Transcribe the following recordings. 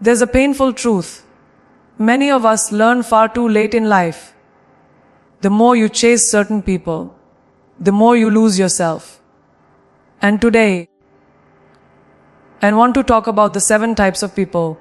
There's a painful truth. Many of us learn far too late in life. The more you chase certain people, the more you lose yourself. And today, I want to talk about the 7 types of people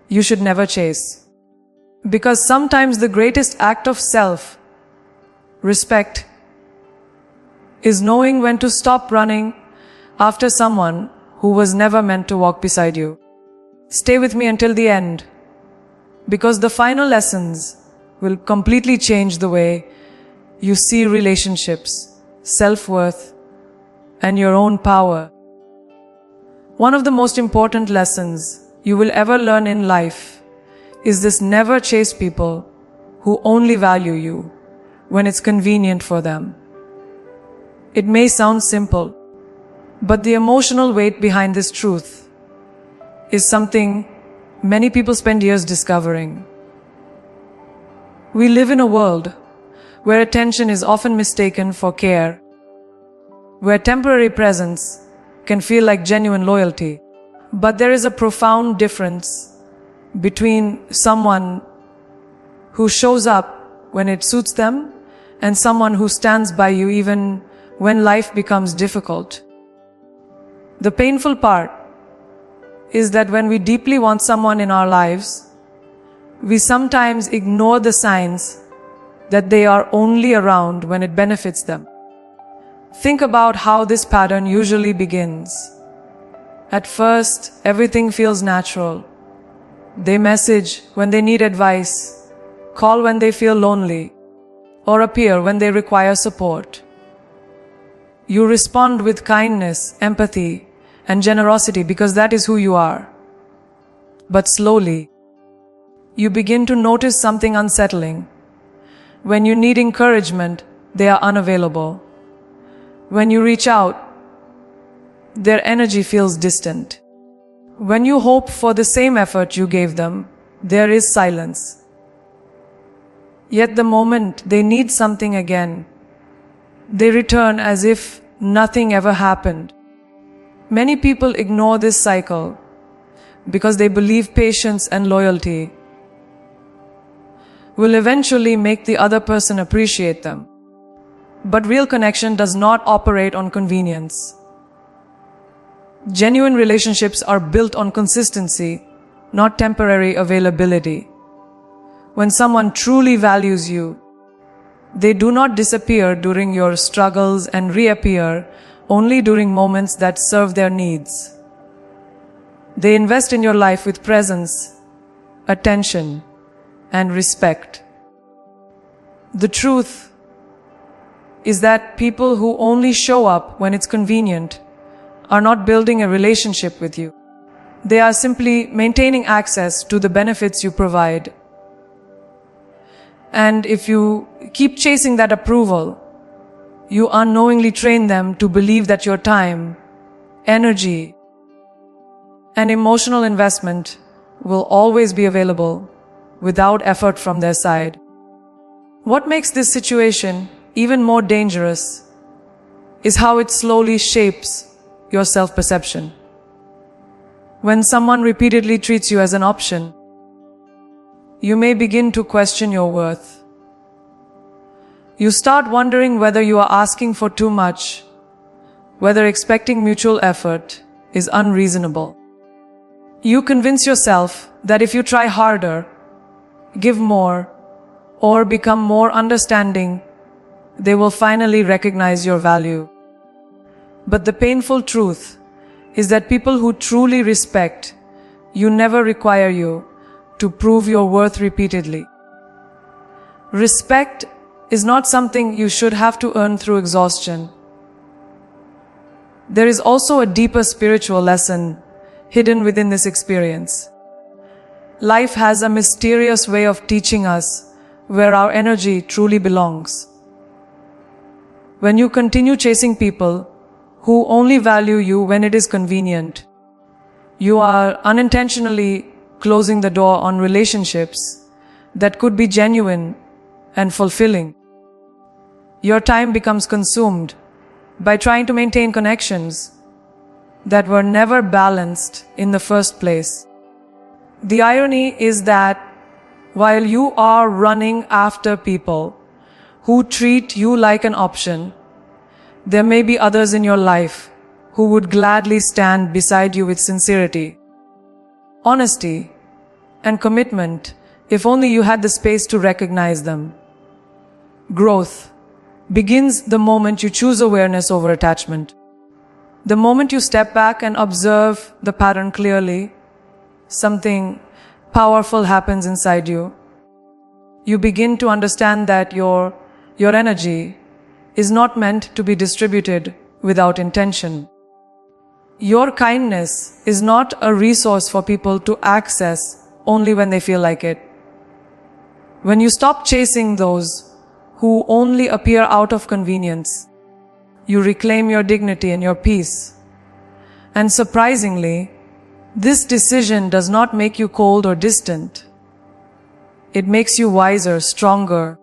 you should never chase. Because sometimes the greatest act of self-respect is knowing when to stop running after someone who was never meant to walk beside you. Stay with me until the end, because the final lessons will completely change the way you see relationships, self-worth, and your own power. One of the most important lessons you will ever learn in life is this: never chase people who only value you when it's convenient for them. It may sound simple, but the emotional weight behind this truth is something many people spend years discovering. We live in a world where attention is often mistaken for care, where temporary presence can feel like genuine loyalty. But there is a profound difference between someone who shows up when it suits them and someone who stands by you even when life becomes difficult. The painful part is that when we deeply want someone in our lives, we sometimes ignore the signs that they are only around when it benefits them. Think about how this pattern usually begins. At first, everything feels natural. They message when they need advice, call when they feel lonely, or appear when they require support. You respond with kindness, empathy, and generosity because that is who you are. But slowly, you begin to notice something unsettling. When you need encouragement, they are unavailable. When you reach out, their energy feels distant. When you hope for the same effort you gave them, there is silence. Yet the moment they need something again, they return as if nothing ever happened. Many people ignore this cycle because they believe patience and loyalty will eventually make the other person appreciate them. But real connection does not operate on convenience. Genuine relationships are built on consistency, not temporary availability. When someone truly values you, they do not disappear during your struggles and reappear only during moments that serve their needs. They invest in your life with presence, attention, and respect. The truth is that people who only show up when it's convenient are not building a relationship with you. They are simply maintaining access to the benefits you provide. And if you keep chasing that approval, you unknowingly train them to believe that your time, energy, and emotional investment will always be available without effort from their side. What makes this situation even more dangerous is how it slowly shapes your self-perception. When someone repeatedly treats you as an option, you may begin to question your worth. You start wondering whether you are asking for too much, whether expecting mutual effort is unreasonable. You convince yourself that if you try harder, give more, or become more understanding, they will finally recognize your value. But the painful truth is that people who truly respect you never require you to prove your worth repeatedly. Respect is not something you should have to earn through exhaustion. There is also a deeper spiritual lesson hidden within this experience. Life has a mysterious way of teaching us where our energy truly belongs. When you continue chasing people who only value you when it is convenient, you are unintentionally closing the door on relationships that could be genuine and fulfilling. Your time becomes consumed by trying to maintain connections that were never balanced in the first place. The irony is that while you are running after people who treat you like an option, there may be others in your life who would gladly stand beside you with sincerity, honesty, and commitment if only you had the space to recognize them. Growth begins the moment you choose awareness over attachment. The moment you step back and observe the pattern clearly, something powerful happens inside you. You begin to understand that your energy is not meant to be distributed without intention. Your kindness is not a resource for people to access only when they feel like it. When you stop chasing those who only appear out of convenience, you reclaim your dignity and your peace. And surprisingly, this decision does not make you cold or distant. It makes you wiser, stronger,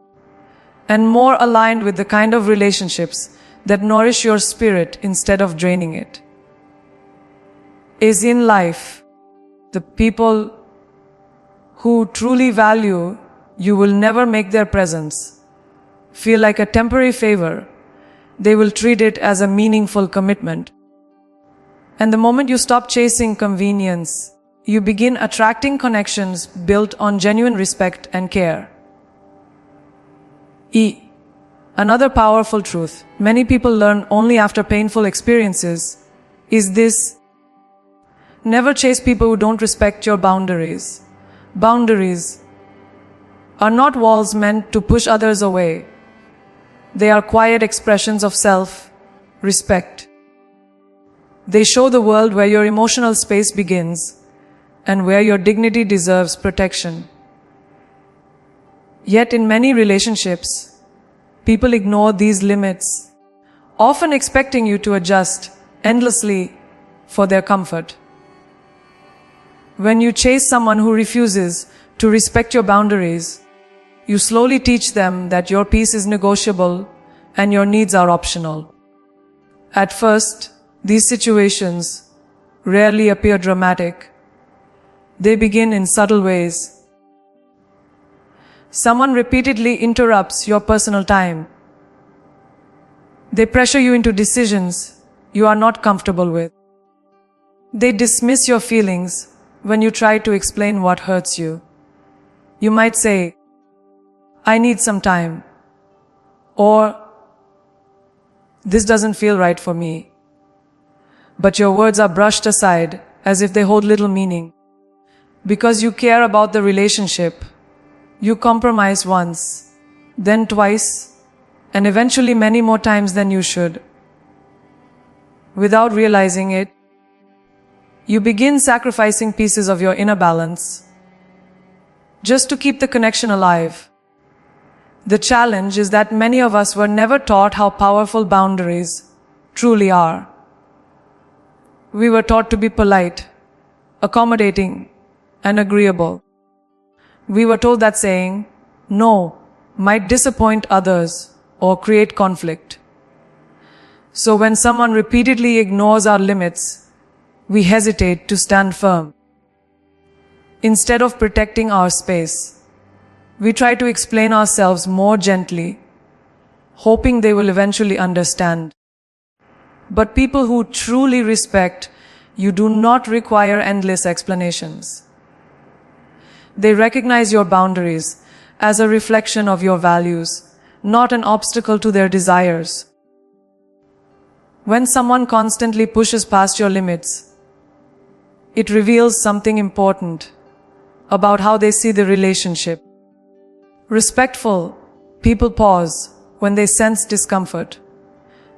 and more aligned with the kind of relationships that nourish your spirit instead of draining it. As in life, the people who truly value you will never make their presence feel like a temporary favor. They will treat it as a meaningful commitment. And the moment you stop chasing convenience, you begin attracting connections built on genuine respect and care. Another powerful truth many people learn only after painful experiences is this: never chase people who don't respect your boundaries. Boundaries are not walls meant to push others away. They are quiet expressions of self-respect. They show the world where your emotional space begins and where your dignity deserves protection. Yet in many relationships, people ignore these limits, often expecting you to adjust endlessly for their comfort. When you chase someone who refuses to respect your boundaries, you slowly teach them that your peace is negotiable and your needs are optional. At first, these situations rarely appear dramatic. They begin in subtle ways. Someone repeatedly interrupts your personal time. They pressure you into decisions you are not comfortable with. They dismiss your feelings when you try to explain what hurts you. You might say, "I need some time," or "This doesn't feel right for me." But your words are brushed aside as if they hold little meaning. Because you care about the relationship, you compromise once, then twice, and eventually many more times than you should. Without realizing it, you begin sacrificing pieces of your inner balance just to keep the connection alive. The challenge is that many of us were never taught how powerful boundaries truly are. We were taught to be polite, accommodating, and agreeable. We were told that saying no might disappoint others or create conflict. So when someone repeatedly ignores our limits, we hesitate to stand firm. Instead of protecting our space, we try to explain ourselves more gently, hoping they will eventually understand. But people who truly respect you do not require endless explanations. They recognize your boundaries as a reflection of your values, not an obstacle to their desires. When someone constantly pushes past your limits, it reveals something important about how they see the relationship. Respectful people pause when they sense discomfort.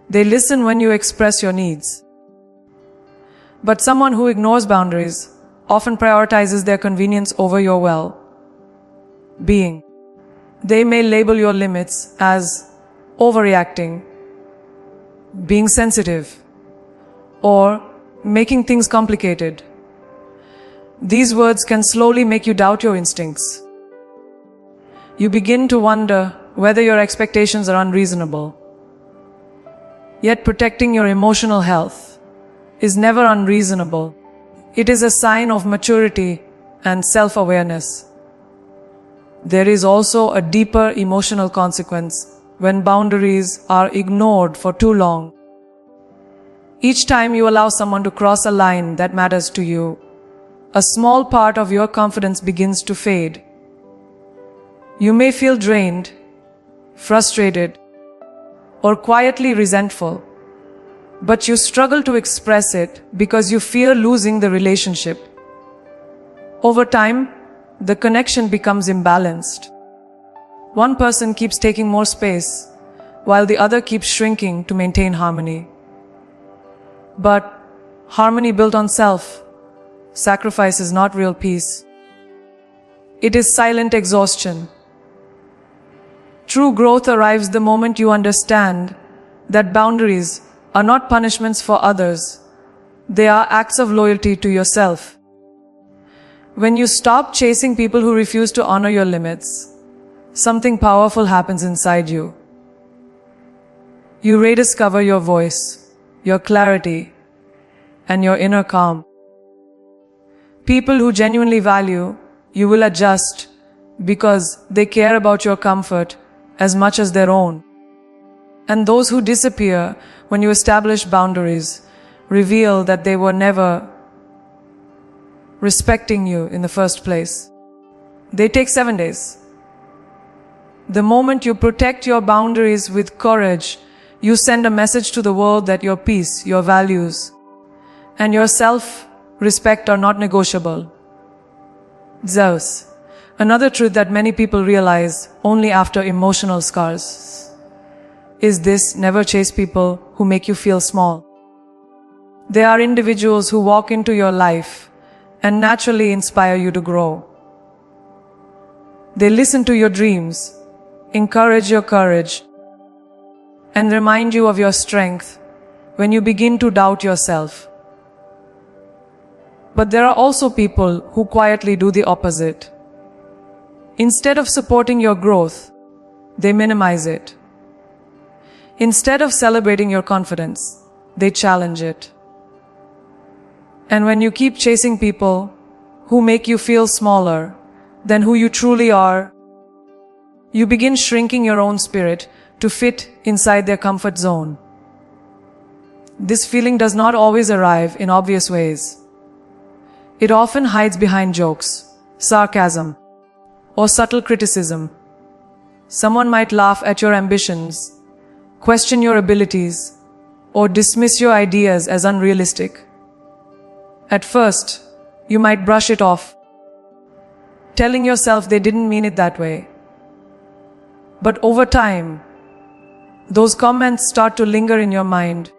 They listen when you express your needs. But someone who ignores boundaries often prioritizes their convenience over your well-being. They may label your limits as overreacting, being sensitive, or making things complicated. These words can slowly make you doubt your instincts. You begin to wonder whether your expectations are unreasonable. Yet protecting your emotional health is never unreasonable. It is a sign of maturity and self-awareness. There is also a deeper emotional consequence when boundaries are ignored for too long. Each time you allow someone to cross a line that matters to you, a small part of your confidence begins to fade. You may feel drained, frustrated, or quietly resentful, but you struggle to express it because you fear losing the relationship. Over time, the connection becomes imbalanced. One person keeps taking more space, while the other keeps shrinking to maintain harmony. But harmony built on self-sacrifice is not real peace. It is silent exhaustion. True growth arrives the moment you understand that boundaries are not punishments for others. They are acts of loyalty to yourself. When you stop chasing people who refuse to honor your limits, something powerful happens inside you. You rediscover your voice, your clarity, and your inner calm. People who genuinely value you will adjust because they care about your comfort as much as their own. And those who disappear when you establish boundaries reveal that they were never respecting you in the first place. They take 7 days. The moment you protect your boundaries with courage, you send a message to the world that your peace, your values, and your self-respect are not negotiable. Zeus. Another truth that many people realize only after emotional scars is this: never chase people who make you feel small. They are individuals who walk into your life and naturally inspire you to grow. They listen to your dreams, encourage your courage, and remind you of your strength when you begin to doubt yourself. But there are also people who quietly do the opposite. Instead of supporting your growth, they minimize it. Instead of celebrating your confidence, they challenge it. And when you keep chasing people who make you feel smaller than who you truly are, you begin shrinking your own spirit to fit inside their comfort zone. This feeling does not always arrive in obvious ways. It often hides behind jokes, sarcasm, or subtle criticism. Someone might laugh at your ambitions, question your abilities, or dismiss your ideas as unrealistic. At first, you might brush it off, telling yourself they didn't mean it that way. But over time, those comments start to linger in your mind.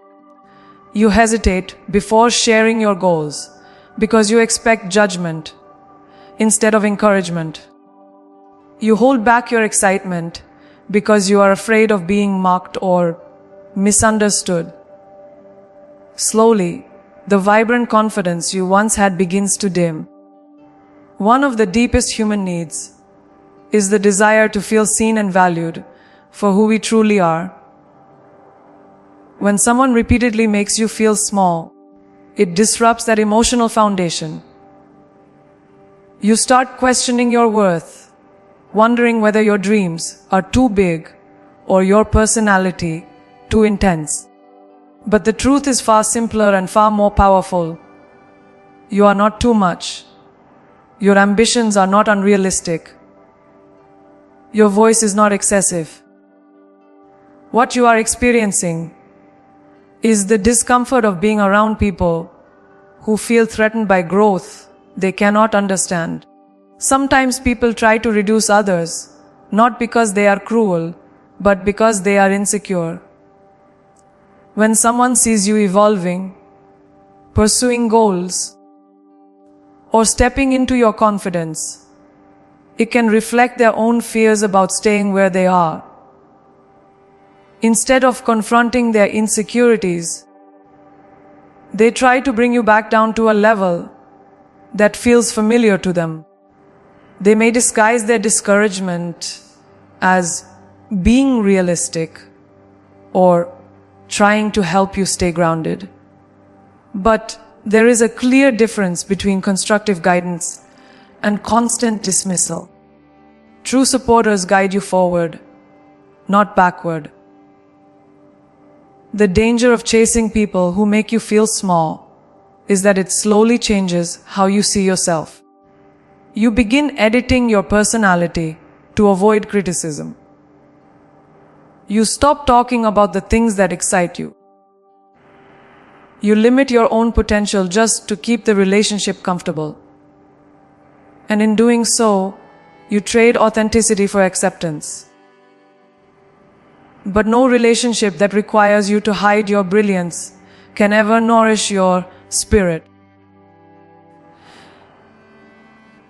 You hesitate before sharing your goals because you expect judgment instead of encouragement. You hold back your excitement because you are afraid of being mocked or misunderstood. Slowly, the vibrant confidence you once had begins to dim. One of the deepest human needs is the desire to feel seen and valued for who we truly are. When someone repeatedly makes you feel small, it disrupts that emotional foundation. You start questioning your worth, wondering whether your dreams are too big or your personality too intense. But the truth is far simpler and far more powerful. You are not too much. Your ambitions are not unrealistic. Your voice is not excessive. What you are experiencing is the discomfort of being around people who feel threatened by growth they cannot understand. Sometimes people try to reduce others, not because they are cruel, but because they are insecure. When someone sees you evolving, pursuing goals, or stepping into your confidence, it can reflect their own fears about staying where they are. Instead of confronting their insecurities, they try to bring you back down to a level that feels familiar to them. They may disguise their discouragement as being realistic or trying to help you stay grounded. But there is a clear difference between constructive guidance and constant dismissal. True supporters guide you forward, not backward. The danger of chasing people who make you feel small is that it slowly changes how you see yourself. You begin editing your personality to avoid criticism. You stop talking about the things that excite you. You limit your own potential just to keep the relationship comfortable. And in doing so, you trade authenticity for acceptance. But no relationship that requires you to hide your brilliance can ever nourish your spirit.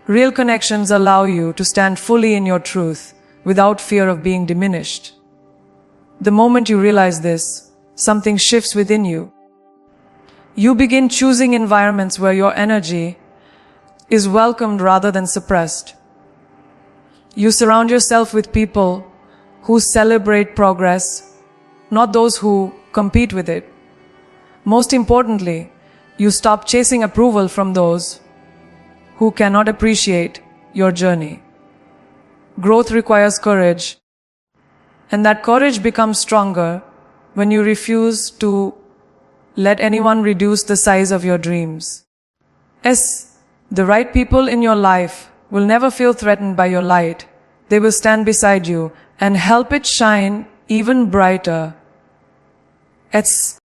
Real connections allow you to stand fully in your truth without fear of being diminished. The moment you realize this, something shifts within you. You begin choosing environments where your energy is welcomed rather than suppressed. You surround yourself with people who celebrate progress, not those who compete with it. Most importantly, you stop chasing approval from those who cannot appreciate your journey. Growth requires courage, and that courage becomes stronger when you refuse to let anyone reduce the size of your dreams. Yes, the right people in your life will never feel threatened by your light. They will stand beside you and help it shine even brighter. It's